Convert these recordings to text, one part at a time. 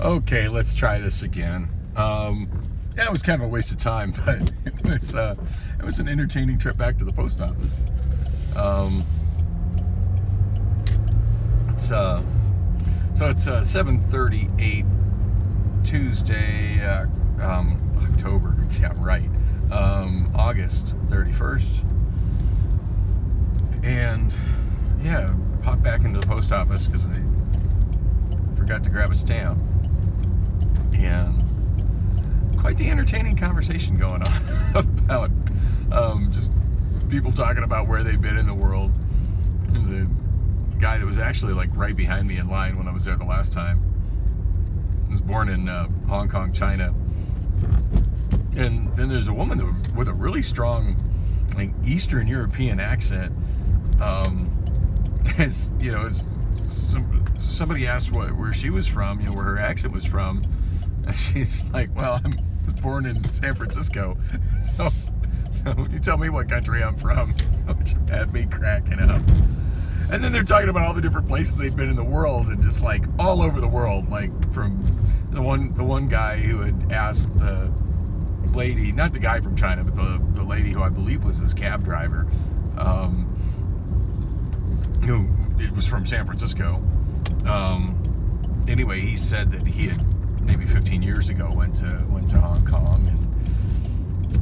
Okay, let's try this again. Yeah, it was kind of a waste of time, but it was an entertaining trip back to the post office. It's 7:38 Tuesday, October. Yeah, right. August 31st, and yeah, popped back into the post office because I forgot to grab a stamp, and quite the entertaining conversation going on about just people talking about where they've been in the world. There's a guy that was actually like right behind me in line when I was there the last time. He was born in Hong Kong, China. And then there's a woman with a really strong, like, Eastern European accent. Somebody asked where she was from, where her accent was from. And she's like, well, I was born in San Francisco. So you tell me what country I'm from, which had me cracking up. And then they're talking about all the different places they've been in the world, and just like all over the world, like from the one guy who had asked the lady, not the guy from China, but the lady who I believe was his cab driver, who it was from San Francisco. Anyway, he said that he had maybe 15 years ago went to Hong Kong,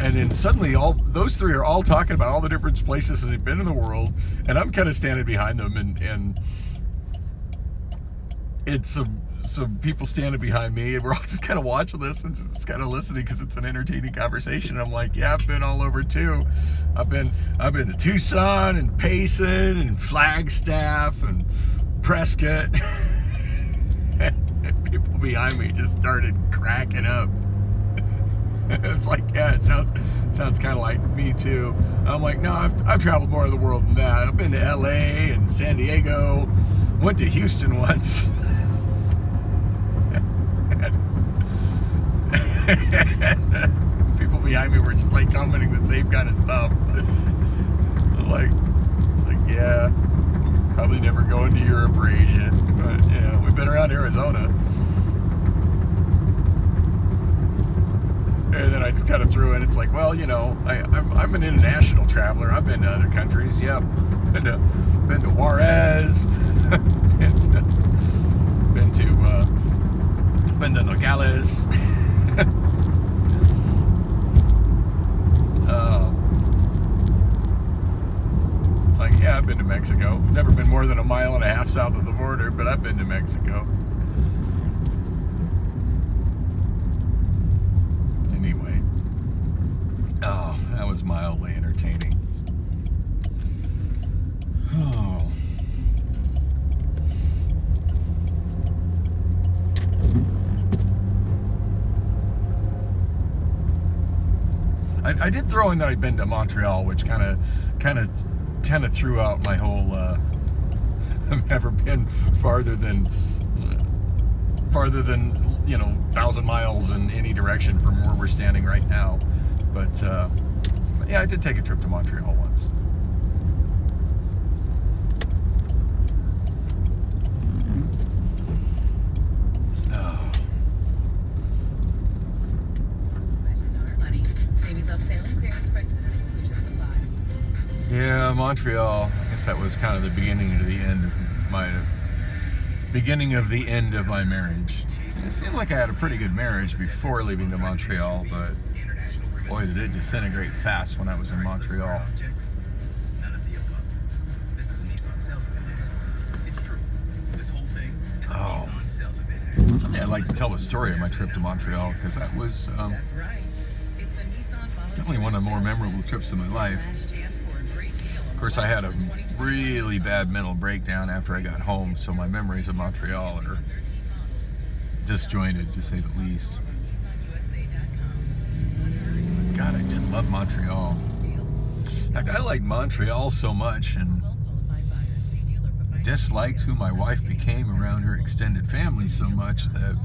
and then suddenly all those three are all talking about all the different places they've been in the world, and I'm kind of standing behind them, and it's some people standing behind me, and we're all just kind of watching this and just kind of listening because it's an entertaining conversation. I'm like, yeah, I've been all over too. I've been to Tucson and Payson and Flagstaff and Prescott. And people behind me just started cracking up. It's like, yeah, it sounds kind of like me too. I'm like, no, I've traveled more of the world than that. I've been to LA and San Diego. Went to Houston once. People behind me were just like commenting the same kind of stuff. It's like, yeah, probably never going to Europe or Asia, but yeah, we've been around Arizona. And then I just kind of threw in, it's like, well, I'm an international traveler. I've been to other countries. Yeah, been to Juarez, been to Nogales. It's like, yeah, I've been to Mexico. Never been more than a mile and a half south of the border, but I've been to Mexico. Anyway, that was mildly entertaining. Oh. I did throw in that I'd been to Montreal, which kind of threw out my whole. I've never been farther than 1,000 miles in any direction from where we're standing right now. But yeah, I did take a trip to Montreal once. Yeah, Montreal. I guess that was kind of the beginning of the end of my marriage. It seemed like I had a pretty good marriage before leaving to Montreal, but boy, did it disintegrate fast when I was in Montreal. Oh, someday I'd like to tell the story of my trip to Montreal, because that was definitely one of the more memorable trips of my life. Of course, I had a really bad mental breakdown after I got home, so my memories of Montreal are disjointed, to say the least. God, I did love Montreal. In fact, I liked Montreal so much and disliked who my wife became around her extended family so much that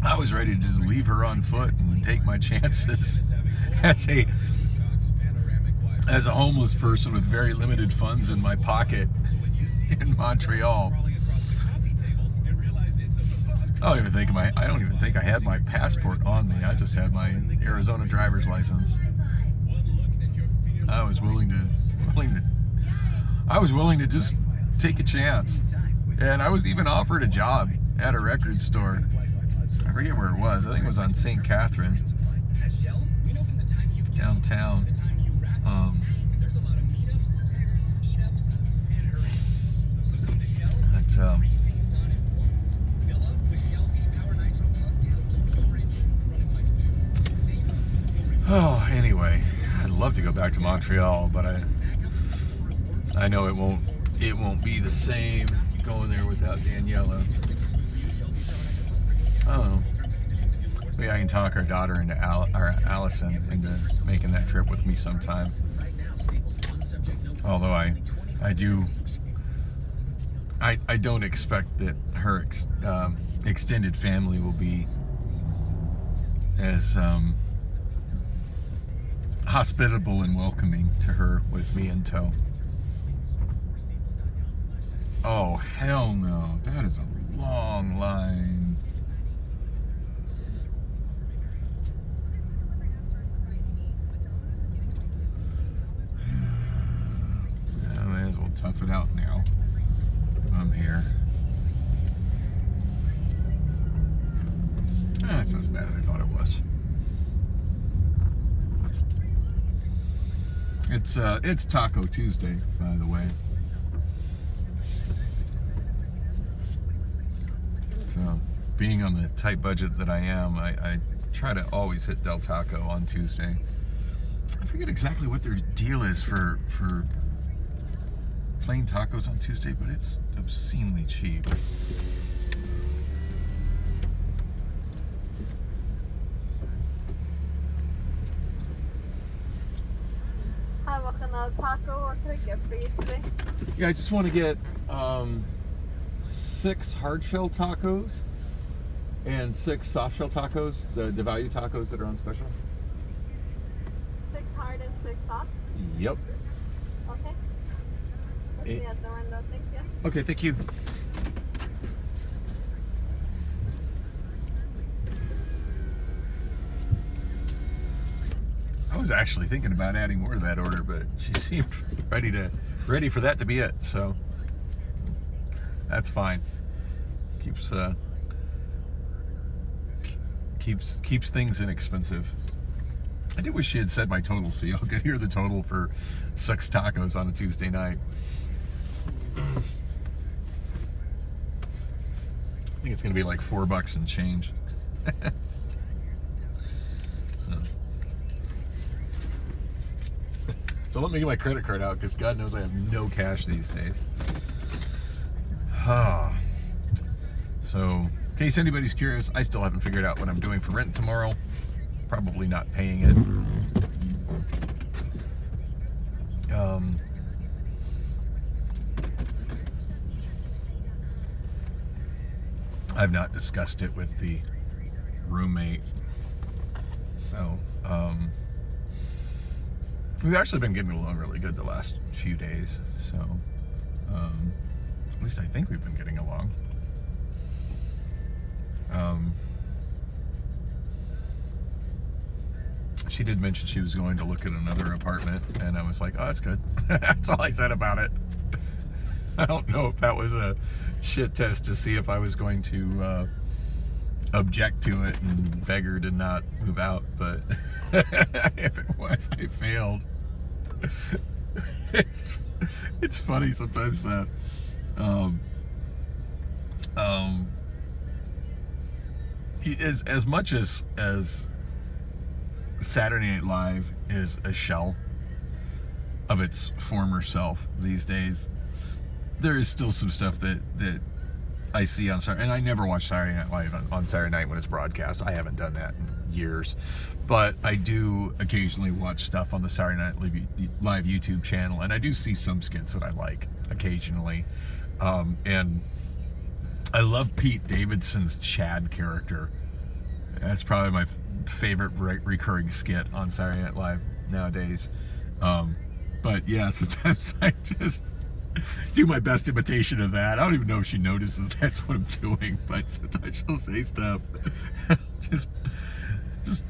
I was ready to just leave her on foot and take my chances as a homeless person with very limited funds in my pocket in Montreal. I don't even think I had my passport on me. I just had my Arizona driver's license. I was willing to just take a chance. And I was even offered a job at a record store. I forget where it was. I think it was on St. Catherine, downtown. Anyway, I'd love to go back to Montreal, but I know it won't be the same going there without Daniela. I don't know. Maybe I can talk our daughter into Allison into making that trip with me sometime. Although I don't expect that her extended family will be as hospitable and welcoming to her with me in tow. Oh, hell no. That is a long line. I may as well tough it out now. I'm here. That's not as bad as I thought it was. It's Taco Tuesday, by the way. So, being on the tight budget that I am, I try to always hit Del Taco on Tuesday. I forget exactly what their deal is for plain tacos on Tuesday, but it's obscenely cheap. Hi, welcome to Taco. What can I get for you today? Yeah, I just want to get 6 hard shell tacos and 6 soft shell tacos, the value tacos that are on special. 6 hard and 6 soft? Yep. Okay. Let's see at the window. Thank you. Okay, thank you. I was actually thinking about adding more to that order, but she seemed ready for that to be it, so that's fine. Keeps things inexpensive. I did wish she had said my total so y'all could hear the total for 6 tacos on a Tuesday night. I think it's gonna be like $4 and change. So let me get my credit card out because God knows I have no cash these days. So, in case anybody's curious, I still haven't figured out what I'm doing for rent tomorrow. Probably not paying it. I've not discussed it with the roommate. So, we've actually been getting along really good the last few days. So, at least I think we've been getting along. She did mention she was going to look at another apartment, and I was like, oh, that's good. That's all I said about it. I don't know if that was a shit test to see if I was going to object to it and beg her to not move out, but if it was, I failed. It's funny sometimes that as much as Saturday Night Live is a shell of its former self these days, there is still some stuff that I see on Saturday, and I never watch Saturday Night Live on Saturday night when it's broadcast. I haven't done that in years, but I do occasionally watch stuff on the Saturday Night Live YouTube channel, and I do see some skits that I like occasionally. And I love Pete Davidson's Chad character. That's probably my favorite recurring skit on Saturday Night Live nowadays. But yeah, sometimes do my best imitation of that. I don't even know if she notices that's what I'm doing, but sometimes she'll say stuff. just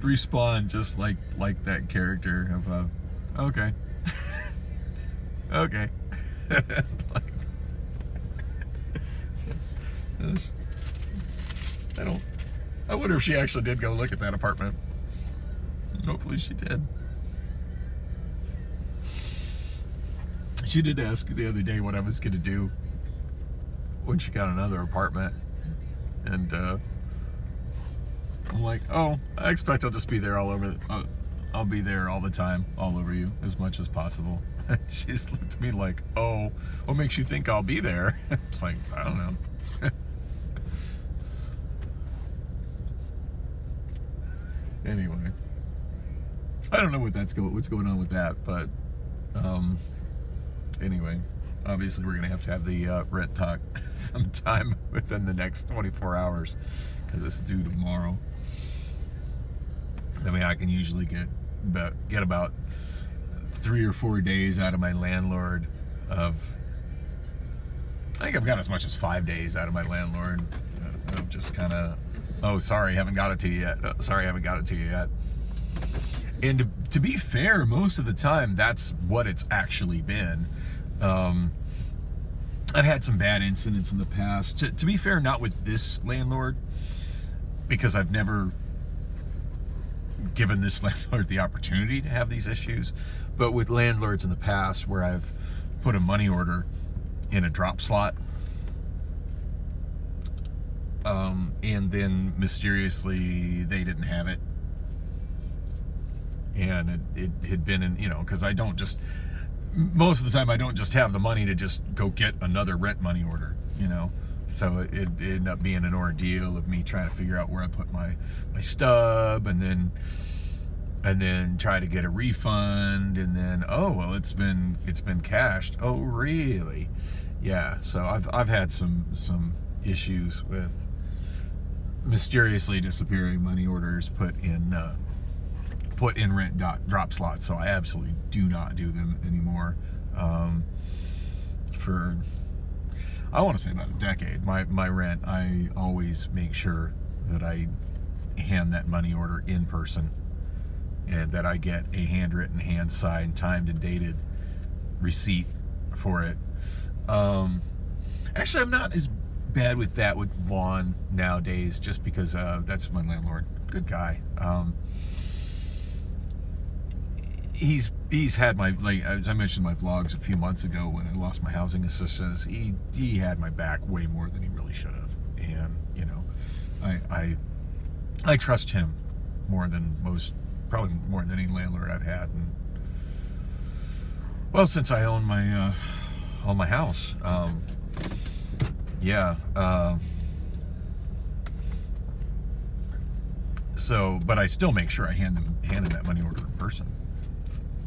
respond just like that character of okay. Okay. Like, I wonder if she actually did go look at that apartment. Hopefully she did. She did ask the other day what I was going to do when she got another apartment. And I'm like, oh, I expect I'll just be there all over. I'll be there all the time, all over you, as much as possible. She just looked at me like, oh, what makes you think I'll be there? It's like, I don't know. Anyway, I don't know what's going on with that, but anyway, obviously we're gonna have to have the rent talk sometime within the next 24 hours because it's due tomorrow. I mean, I can usually get about 3 or 4 days out of my landlord. I think I've got as much as 5 days out of my landlord of just kind of, oh, sorry, haven't got it to you yet. Sorry, haven't got it to you yet. And to be fair, most of the time, that's what it's actually been. I've had some bad incidents in the past. To be fair, not with this landlord, because I've never given this landlord the opportunity to have these issues, but with landlords in the past where I've put a money order in a drop slot, and then mysteriously they didn't have it. And it had been in, because I don't just, most of the time I don't just have the money to just go get another rent money order, So it ended up being an ordeal of me trying to figure out where I put my stub, and then try to get a refund, and then, oh, well, it's been cashed. Oh, really? Yeah. So I've had some issues with mysteriously disappearing money orders put in rent drop slots. So I absolutely do not do them anymore. For, I want to say about a decade, my rent, I always make sure that I hand that money order in person, and that I get a handwritten, hand-signed, timed and dated receipt for it. Actually, I'm not as bad with that with Vaughn nowadays, just because that's my landlord. Good guy. He's had my, like, as I mentioned in my vlogs a few months ago when I lost my housing assistance, he had my back way more than he really should have. And, I trust him more than probably more than any landlord I've had. And, well, since I own my house, yeah. So, but I still make sure I hand him that money order in person,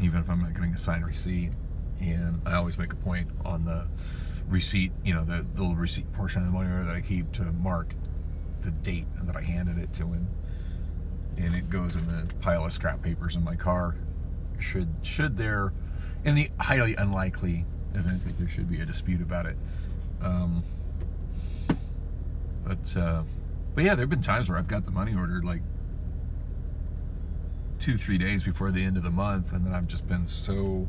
even if I'm not getting a signed receipt. And I always make a point on the receipt, the little receipt portion of the money order that I keep, to mark the date that I handed it to him. And it goes in the pile of scrap papers in my car. Should there, in the highly unlikely event that there should be a dispute about it. But yeah, there have been times where I've got the money ordered like 2-3 days before the end of the month, and then I've just been so,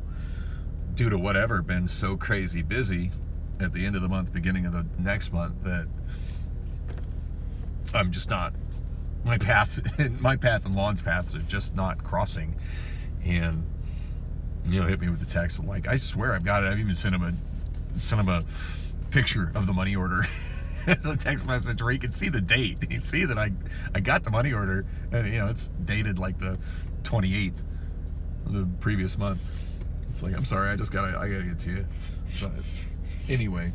due to whatever, been so crazy busy at the end of the month, beginning of the next month, that I'm just not, my path and Lon's paths are just not crossing. And hit me with the text like, I swear I've got it. I've even sent him a picture of the money order as a text message where he can see the date. He can see that I got the money order, and it's dated like the 28th of the previous month. It's like, I'm sorry, I gotta get to you. But anyway,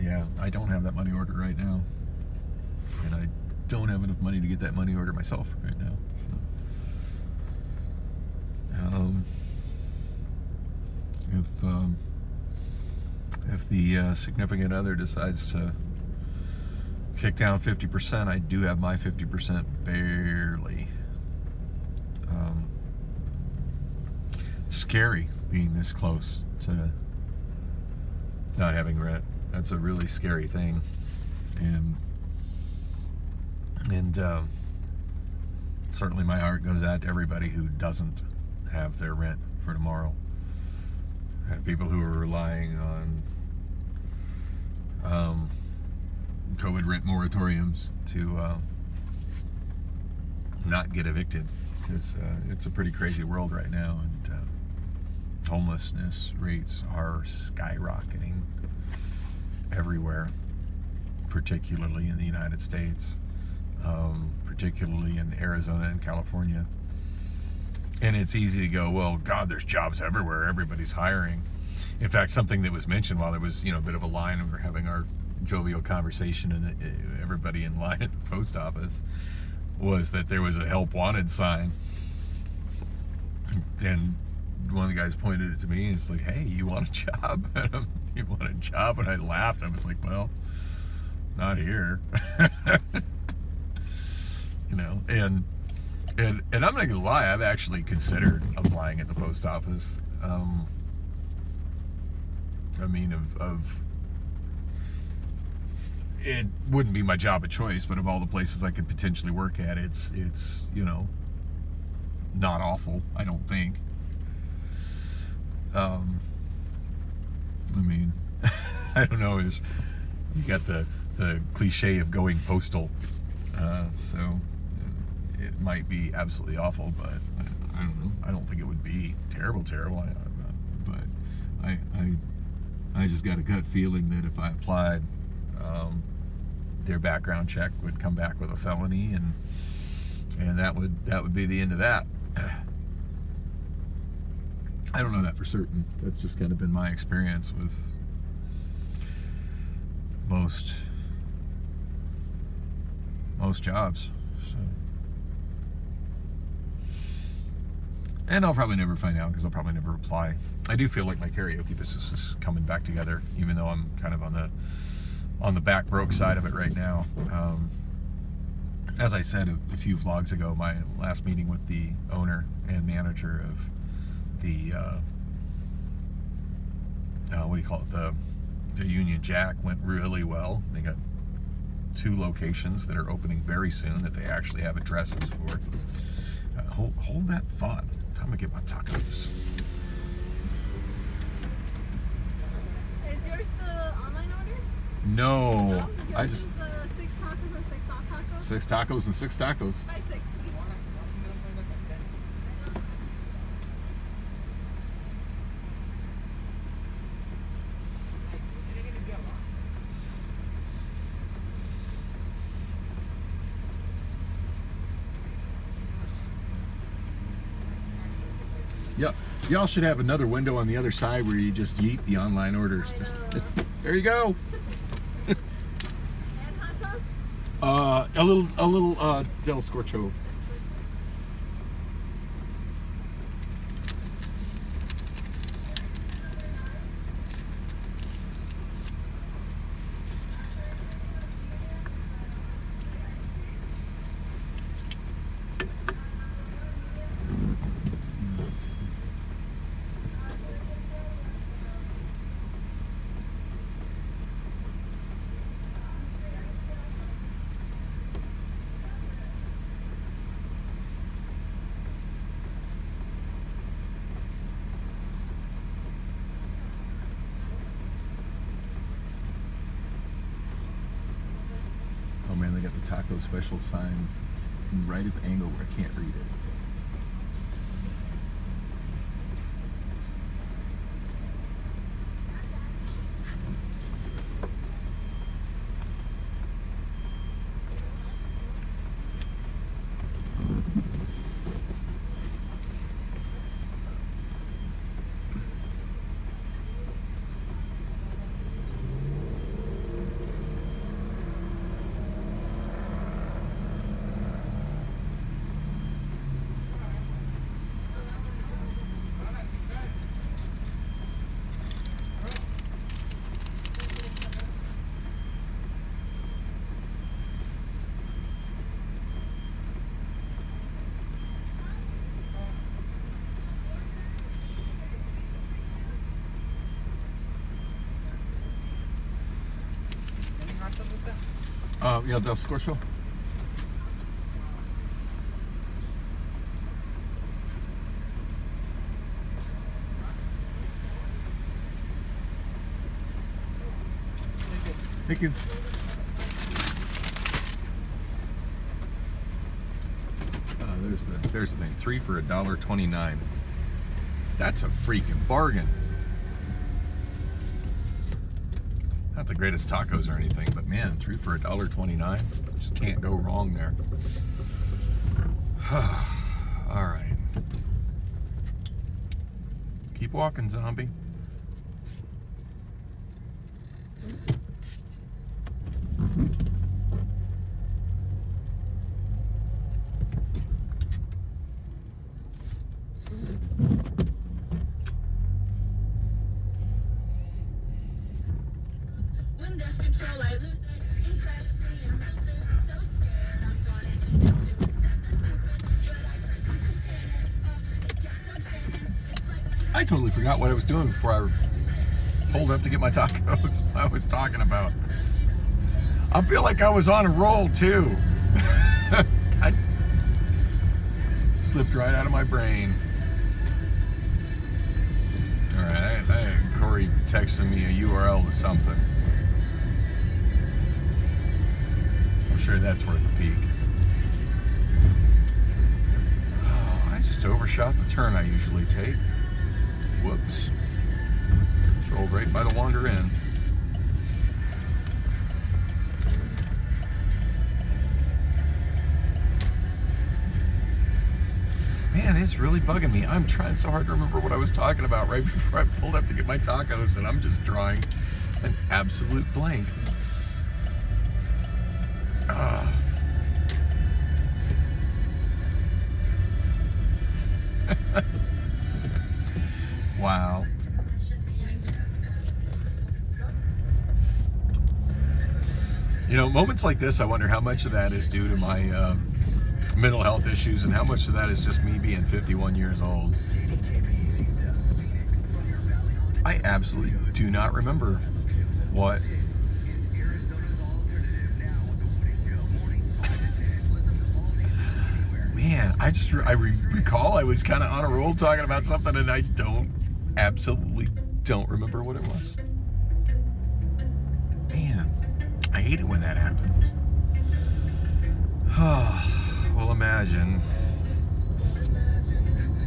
yeah, I don't have that money order right now, and I don't have enough money to get that money order myself right now. So, if the significant other decides to kick down 50%, I do have my 50% barely. It's scary being this close to not having rent. That's a really scary thing, and certainly my heart goes out to everybody who doesn't have their rent for tomorrow. People who are relying on COVID rent moratoriums to not get evicted, because it's a pretty crazy world right now, and homelessness rates are skyrocketing everywhere, particularly in the United States, particularly in Arizona and California. And it's easy to go, well, God, there's jobs everywhere. Everybody's hiring. In fact, something that was mentioned while there was, a bit of a line, and we were having our jovial conversation, and everybody in line at the post office, was that there was a help wanted sign. And one of the guys pointed it to me, and it's like, hey, you want a job? You want a job? And I laughed. I was like, well, not here. And I'm not gonna lie, I've actually considered applying at the post office. It wouldn't be my job of choice, but of all the places I could potentially work at, it's not awful, I don't think. I don't know, you got the cliche of going postal, so it might be absolutely awful, but I don't know. I don't think it would be terrible. But I just got a gut feeling that if I applied, their background check would come back with a felony, and that would be the end of that. I don't know that for certain. That's just kind of been my experience with most jobs. So. And I'll probably never find out, because I'll probably never apply. I do feel like my karaoke business is coming back together, even though I'm kind of on the back broke side of it right now. As I said a few vlogs ago, my last meeting with the owner and manager of the the Union Jack went really well. They got 2 locations that are opening very soon that they actually have addresses for. Hold that thought. Time to get my tacos. Is yours the online order? No, Yours I is just the 6 tacos and 6 not tacos? 6 tacos and 6 tacos. By 6. Yep. Y'all should have another window on the other side where you just yeet the online orders. Just, there you go. And hot sauce? A little Del Scorcho. Oh man, they got the taco special sign right at the angle where I can't read it. Yeah, del scorcho. Thank you. There's the thing. 3 for $1.29. That's a freaking bargain. Not the greatest tacos or anything, but man, 3 for $1.29. Just can't go wrong there. All right. Keep walking, zombie. I totally forgot what I was doing before I pulled up to get my tacos. I was talking about. I feel like I was on a roll too. I slipped right out of my brain. All right, I had Corey texting me a URL to something. I'm sure that's worth a peek. Oh, I just overshot the turn I usually take. Whoops. Just rolled right by the Wander Inn. Man, it's really bugging me. I'm trying so hard to remember what I was talking about right before I pulled up to get my tacos, and I'm just drawing an absolute blank. Wow. You know, moments like this, I wonder how much of that is due to my mental health issues and how much of that is just me being 51 years old. I absolutely do not remember what. Man, I recall I was kind of on a roll talking about something, and I absolutely don't remember what it was. Man, I hate it when that happens. Well, imagine.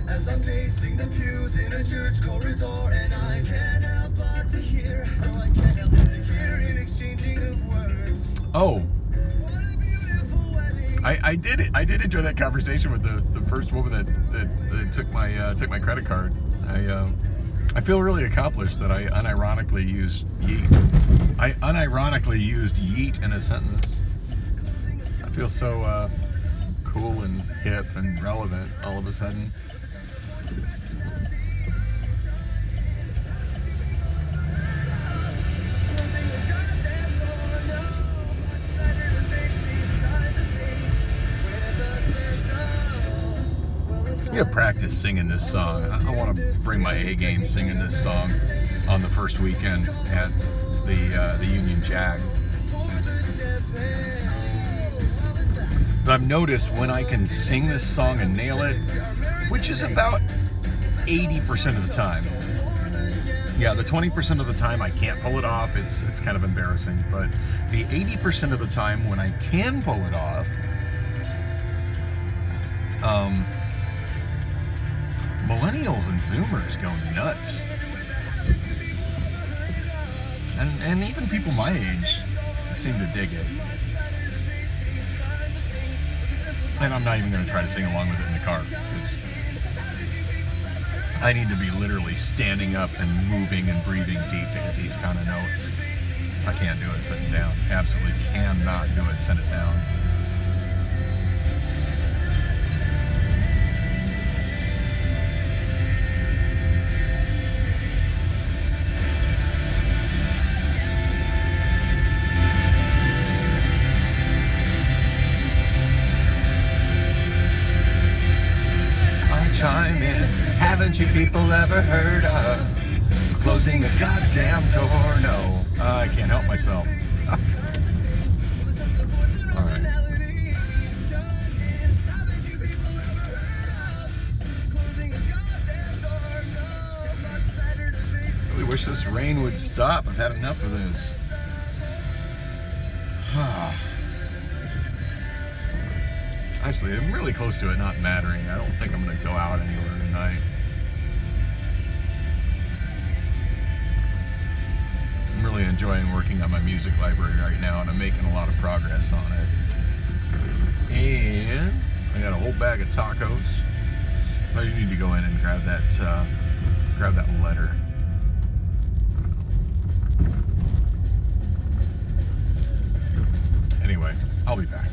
As I'm pacing the pews in a church corridor, and I can't help but to hear, I can't help but to hear in exchanging of words. Oh. I did enjoy that conversation with the first woman that took my credit card. I feel really accomplished that I unironically used yeet. I unironically used yeet in a sentence. I feel so cool and hip and relevant all of a sudden. I'm gonna practice singing this song. I want to bring my A game singing this song on the first weekend at the Union Jack. I've noticed when I can sing this song and nail it, which is about 80% of the time. Yeah, the 20% of the time I can't pull it off. It's kind of embarrassing, but the 80% of the time when I can pull it off, millennials and Zoomers go nuts. And even people my age seem to dig it. And I'm not even going to try to sing along with it in the car, because I need to be literally standing up and moving and breathing deep to hit these kind of notes. I can't do it sitting down. Absolutely cannot do it sitting down. Chime in. Haven't you people ever heard of closing a goddamn door? No, I can't help myself. wish this rain would stop. I've had enough of this. Actually, I'm really close to it not mattering. I don't think I'm going to go out anywhere tonight. I'm really enjoying working on my music library right now, and I'm making a lot of progress on it. And I got a whole bag of tacos. Oh, you need to go in and grab that letter. Anyway, I'll be back.